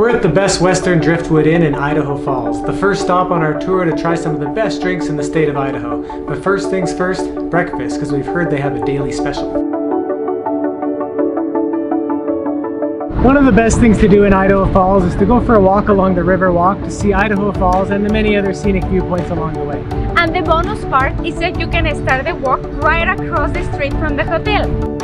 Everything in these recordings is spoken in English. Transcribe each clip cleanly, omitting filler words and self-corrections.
We're at the Best Western Driftwood Inn in Idaho Falls, the first stop on our tour to try some of the best drinks in the state of Idaho. But first things first, breakfast, because we've heard they have a daily special. One of the best things to do in Idaho Falls is to go for a walk along the river walk to see Idaho Falls and the many other scenic viewpoints along the way. And the bonus part is that you can start the walk right across the street from the hotel.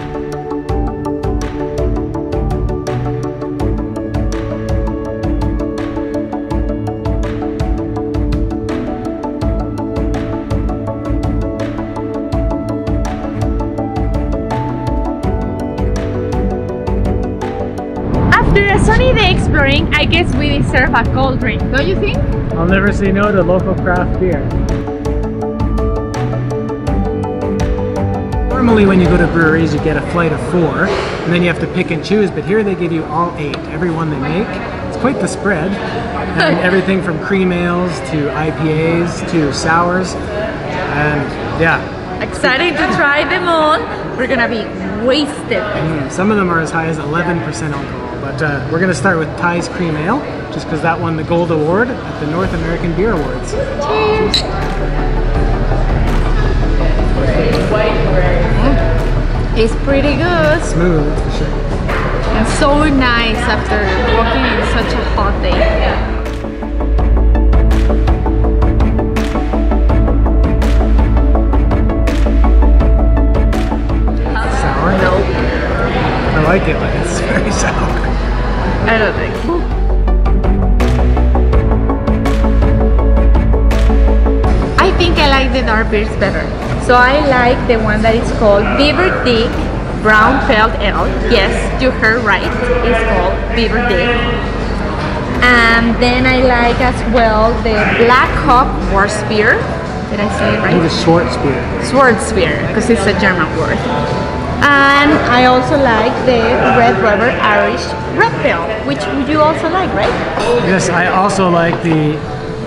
After a sunny day exploring, I guess we deserve a cold drink, don't you think? I'll never say no to local craft beer. Normally when you go to breweries you get a flight of 4 and then you have to pick and choose, but here they give you all 8, every one they make. It's quite the spread. I mean, everything from cream ales to IPAs to sours, and yeah. Excited to try them all. We're gonna be wasted. Some of them are as high as 11% alcohol. But we're going to start with Ty's Cream Ale, just because that won the Gold Award at the North American Beer Awards. Cheers! It's pretty good. Smooth, for sure. And so nice after walking in such a hot day. Sour? Nope. I like it, but it's very sour. I don't think so. I think I like the dark beers better. So I like the one that is called Beaver Dick Brown Pale Ale. Yes, you heard right. It's called Beaver Dick. And then I like as well the Black Hop Schwarzbier. Did I say it right? The Schwarzbier. Schwarzbier, because it's a German word. And I also like the Red Rubber Irish Red Ale, which you also like, right? Yes, I also like the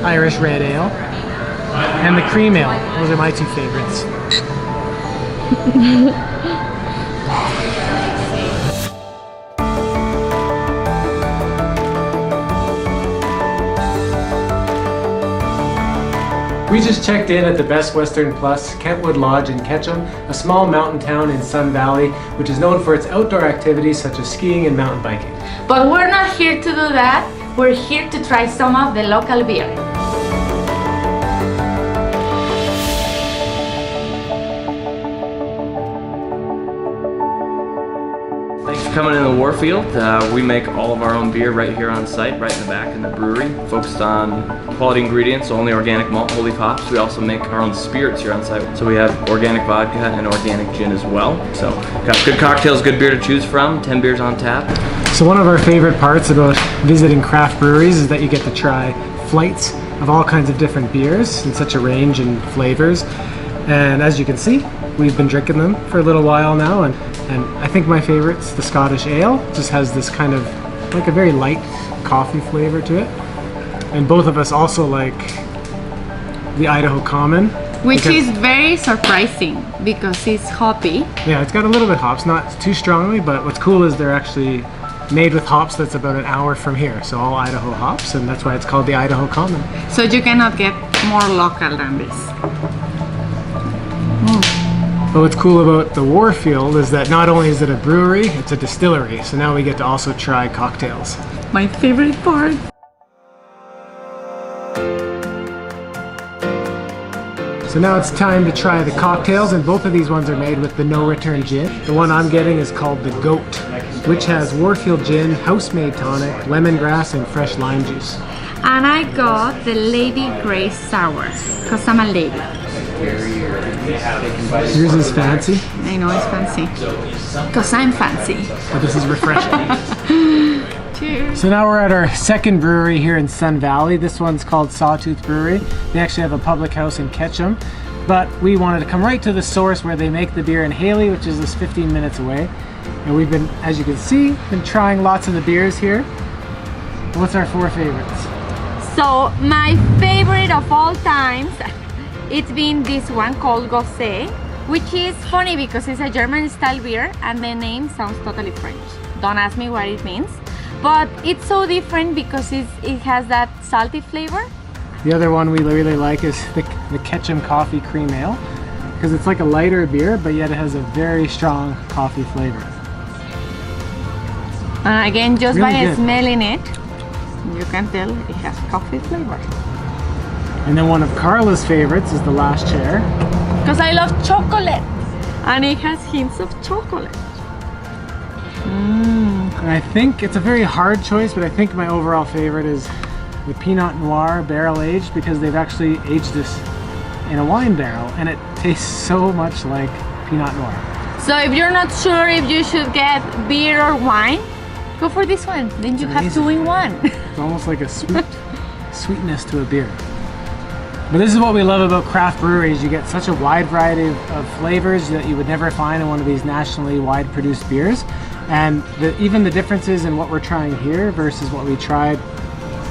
Irish Red Ale and the Cream Ale. Those are my 2 favorites. We just checked in at the Best Western Plus Kentwood Lodge in Ketchum, a small mountain town in Sun Valley, which is known for its outdoor activities such as skiing and mountain biking. But we're not here to do that. We're here to try some of the local beer. Thanks for coming in the Warfield. We make all of our own beer right here on site, right in the back in the brewery. Focused on quality ingredients, only organic malt, whole leaf hops. We also make our own spirits here on site. So we have organic vodka and organic gin as well. So got good cocktails, good beer to choose from, 10 beers on tap. So one of our favorite parts about visiting craft breweries is that you get to try flights of all kinds of different beers in such a range and flavors. And as you can see, we've been drinking them for a little while now, and I think my favorite's the Scottish Ale. It just has this kind of like a very light coffee flavor to it. And both of us also like the Idaho Common. Which is very surprising because it's hoppy. Yeah, it's got a little bit of hops, not too strongly, but what's cool is they're actually made with hops that's about an hour from here. So all Idaho hops, and that's why it's called the Idaho Common. So you cannot get more local than this. But what's cool about the Warfield is that not only is it a brewery, it's a distillery. So now we get to also try cocktails. My favorite part. So now it's time to try the cocktails, and both of these ones are made with the No Return Gin. The one I'm getting is called the Goat, which has Warfield Gin, house-made tonic, lemongrass, and fresh lime juice. And I got the Lady Grace Sour, because I'm a lady. Yours is fancy. I know it's fancy, because I'm fancy. But this is refreshing. Cheers. So now we're at our second brewery here in Sun Valley. This one's called Sawtooth Brewery. They actually have a public house in Ketchum, but we wanted to come right to the source where they make the beer in Haley, which is just 15 minutes away. And we've been, as you can see, been trying lots of the beers here. What's our 4 favorites? So my favorite of all times, it's been this one called Gosé, which is funny because it's a German style beer and the name sounds totally French. Don't ask me what it means. but it's so different because it has that salty flavor. The other one we really like is the Ketchum Coffee Cream Ale, because it's like a lighter beer, but yet it has a very strong coffee flavor. Again, just Really by good. smelling it, you can tell it has coffee flavor. And then one of Carla's favorites is the Last Chair. Because I love chocolate, and it has hints of chocolate. And I think it's a very hard choice, but I think my overall favorite is the Pinot Noir barrel aged, because they've actually aged this in a wine barrel and it tastes so much like Pinot Noir. So if you're not sure if you should get beer or wine, go for this one. Then you have two in one. It's almost like a sweetness to a beer. But this is what we love about craft breweries. You get such a wide variety of flavors that you would never find in one of these nationally wide produced beers. And even the differences in what we're trying here versus what we tried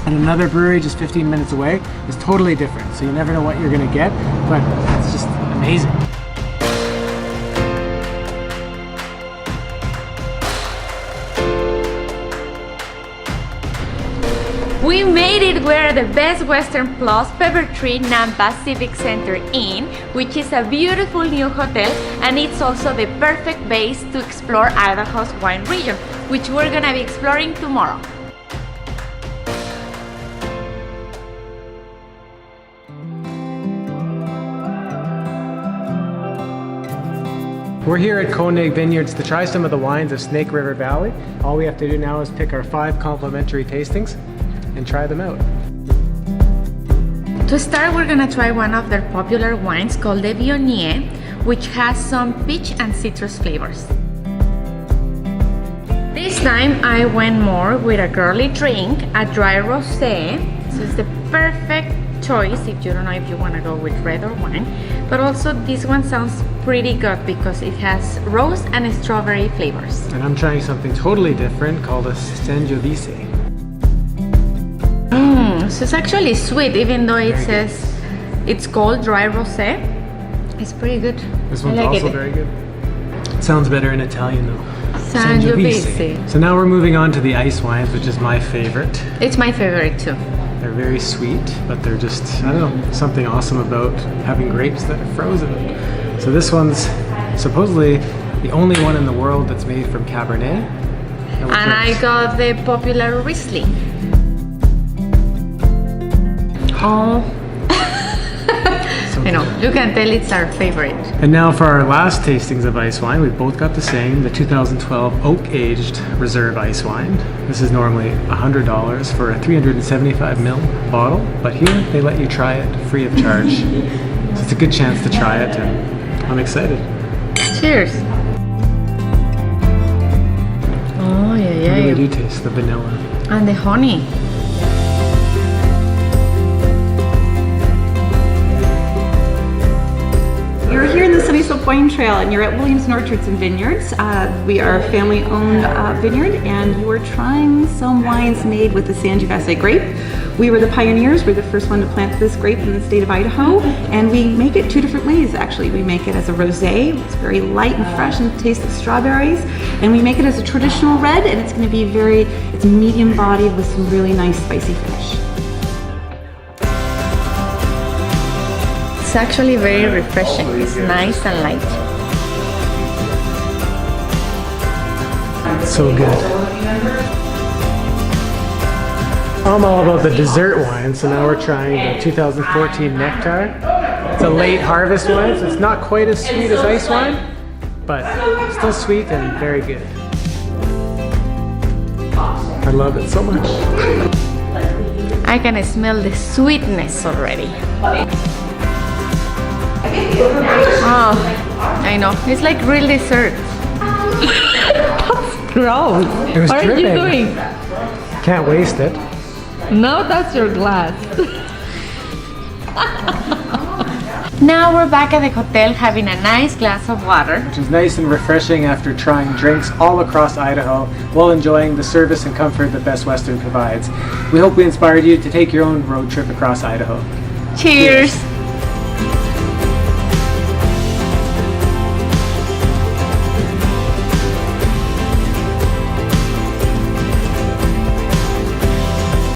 at another brewery just 15 minutes away is totally different. So you never know what you're gonna get, but it's just amazing. We made it. We're at the Best Western Plus Pepper Tree Nampa Civic Center Inn, which is a beautiful new hotel, and it's also the perfect base to explore Idaho's wine region, which we're gonna be exploring tomorrow. We're here at Koenig Vineyards to try some of the wines of Snake River Valley. All we have to do now is pick our 5 complimentary tastings and try them out. To start, we're gonna try one of their popular wines called the Viognier, which has some peach and citrus flavors. This time I went more with a girly drink, a dry rosé. So it's the perfect choice if you don't know if you want to go with red or wine. But also this one sounds pretty good because it has rose and strawberry flavors. And I'm trying something totally different called a Sangiovese. So it's actually sweet, even though it says it's called dry rosé. It's pretty good. This one's I like also it. very good. It sounds better in Italian though. Sangiovese. So now we're moving on to the ice wines, which is my favorite. It's my favorite too. They're very sweet, but they're just, I don't know, something awesome about having grapes that are frozen. So this one's supposedly the only one in the world that's made from Cabernet. And I got the popular Riesling. Oh, So I know, good. you can tell it's our favorite. And now for our last tastings of ice wine, we've both got the same, the 2012 oak-aged reserve ice wine. This is normally $100 for a 375 ml bottle, but here they let you try it free of charge. So it's a good chance to try it, and I'm excited. Cheers. Oh, yeah, I yeah. really do taste the vanilla. And the honey. You're here in the Sunny Slope Wine Trail and you're at Williams Orchards and Vineyards. We are a family-owned vineyard, and you are trying some wines made with the Sangiovese grape. We were the pioneers. We're the first one to plant this grape in the state of Idaho, and we make it 2 different ways actually. We make it as a rosé. It's very light and fresh and tastes of strawberries, and we make it as a traditional red, and it's going to be it's medium bodied with some really nice spicy finish. It's actually very refreshing. It's nice and light. So good. I'm all about the dessert wine, so now we're trying the 2014 Nectar. It's a late harvest wine, so it's not quite as sweet as ice wine, but still sweet and very good. I love it so much. I can smell the sweetness already. Oh, I know. It's like real dessert. That's gross. It was What are you dripping. doing? Can't waste it. No, that's your glass. Now we're back at the hotel having a nice glass of water. Which is nice and refreshing after trying drinks all across Idaho while enjoying the service and comfort that Best Western provides. We hope we inspired you to take your own road trip across Idaho. Cheers.